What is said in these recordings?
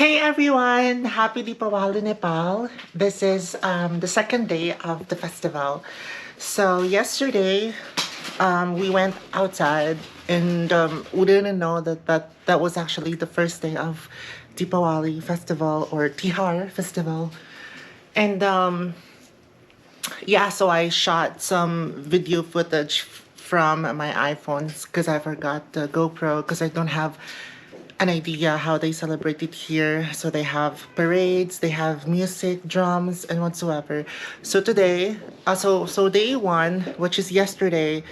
Hey everyone! Happy Diwali, Nepal. This is the second day of the festival. So yesterday, we went outside and we didn't know that was actually the first day of Diwali festival or Tihar festival. And yeah, so I shot some video footage from my iPhones because I forgot the GoPro because I don't have an idea how they celebrate it here. So they have parades, they have music, drums, and whatsoever. So today, so day one, which is yesterday,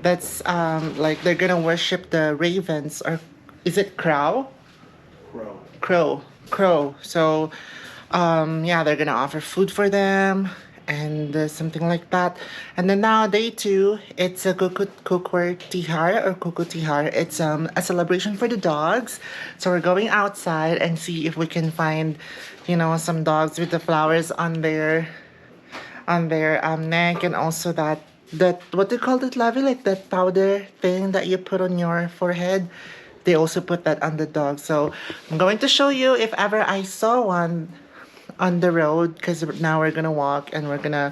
that's like they're gonna worship the ravens, or is it crow? Crow. Crow. So yeah, they're gonna offer food for them and something like that. And then now day two, it's a cookware tihar or kuku tihar. It's a celebration for the dogs. So we're going outside and see if we can find, some dogs with the flowers on their neck, and also that what do you call it, Lavi? Like that powder thing that you put on your forehead. They also put that on the dog. So I'm going to show you if ever I saw one on the road, because now we're gonna walk and we're gonna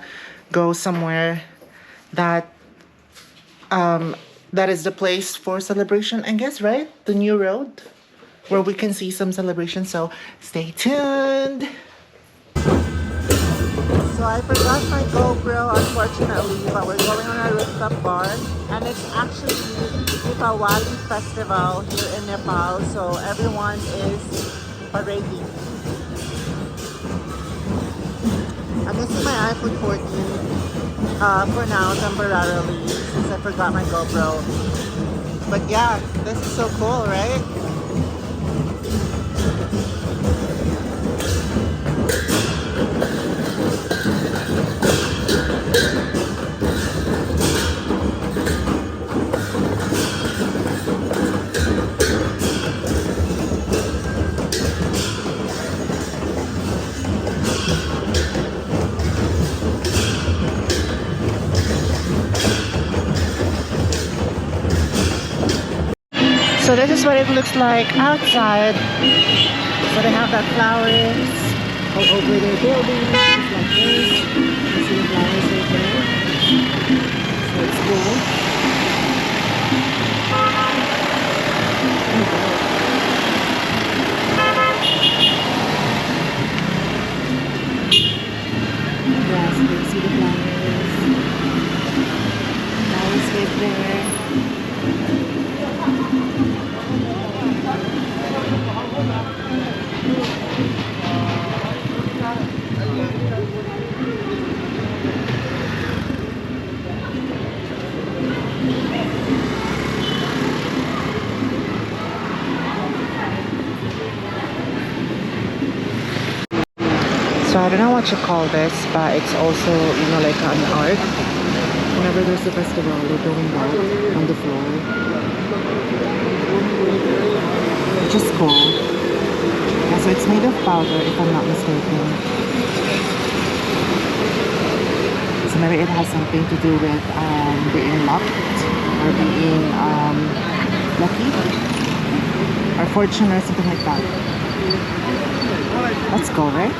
go somewhere that that is the place for celebration, I guess, right? The new road where we can see some celebration. So stay tuned. So I forgot my GoPro, unfortunately, but we're going on a rooftop bar, and it's actually Diwali festival here in Nepal, so everyone is parading. I'm missing my iPhone 14 for now, temporarily, since I forgot my GoPro. But yeah, this is so cool, right? So this is what it looks like outside. So they have that flowers all over their buildings, like this. You see the flowers right there. So it's cool. Yeah, so you see the flowers. Flowers right there. So I don't know what you call this, but it's also, like an art. Whenever there's a festival, they're doing that on the floor. Which is cool. Yeah, so it's made of powder, if I'm not mistaken. So maybe it has something to do with being lucked, or being lucky, or fortune, or something like that. Let's go, right?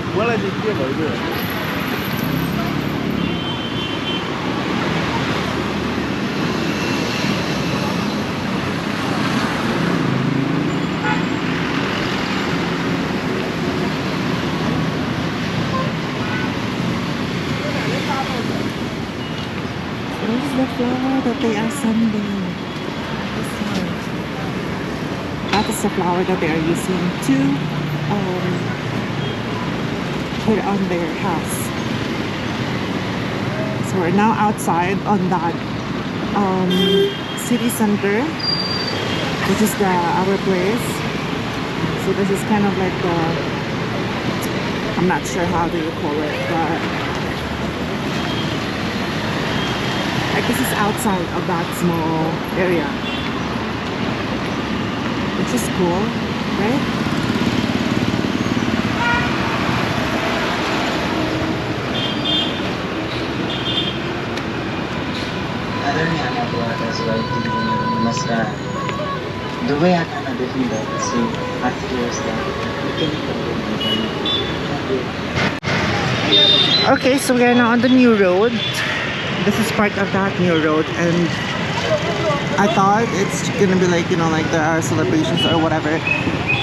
This is the flower that they are sending. This one. That is the flower that they are using to put on their house. So we're now outside on that city center, which is our place. So this is kind of like I'm not sure how do you call it, but like this is outside of that small area, which is cool, right? नमस्कार दुवै आँखामा देखिँदो छु आर्थिक व्यवस्था Okay, so we are now on the new road. This is part of that new road, and I thought it's gonna be like, you know, like there are celebrations or whatever,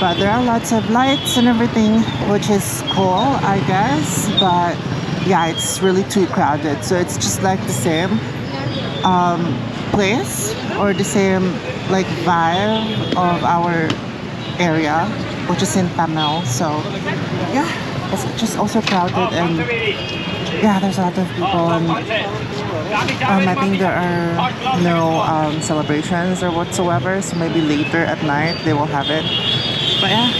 but there are lots of lights and everything, which is cool, I guess. But yeah, it's really too crowded, so it's just like the same place or the same like vibe of our area, which is in Tamil. So yeah, it's just also crowded, and yeah, there's a lot of people, and I think there are no celebrations or whatsoever, so maybe later at night they will have it. But yeah.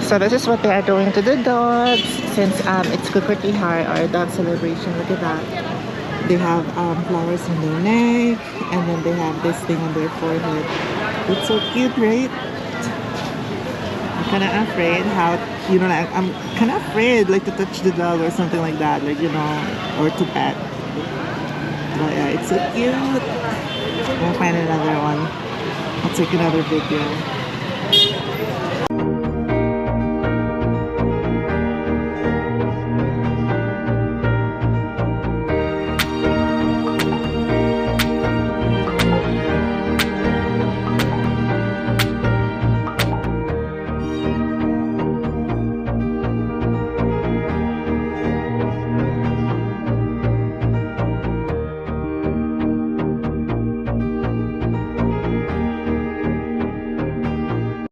So this is what they are doing to the dogs, since it's good for Tihar, our dog celebration. Look at that. They have flowers on their neck, and then they have this thing on their forehead. It's so cute, right? I'm kind of afraid how, you know, like, I'm kind of afraid like to touch the dog or something like that, like, you know, or to pet. But yeah, it's so cute. We'll find another one. I'll take another video.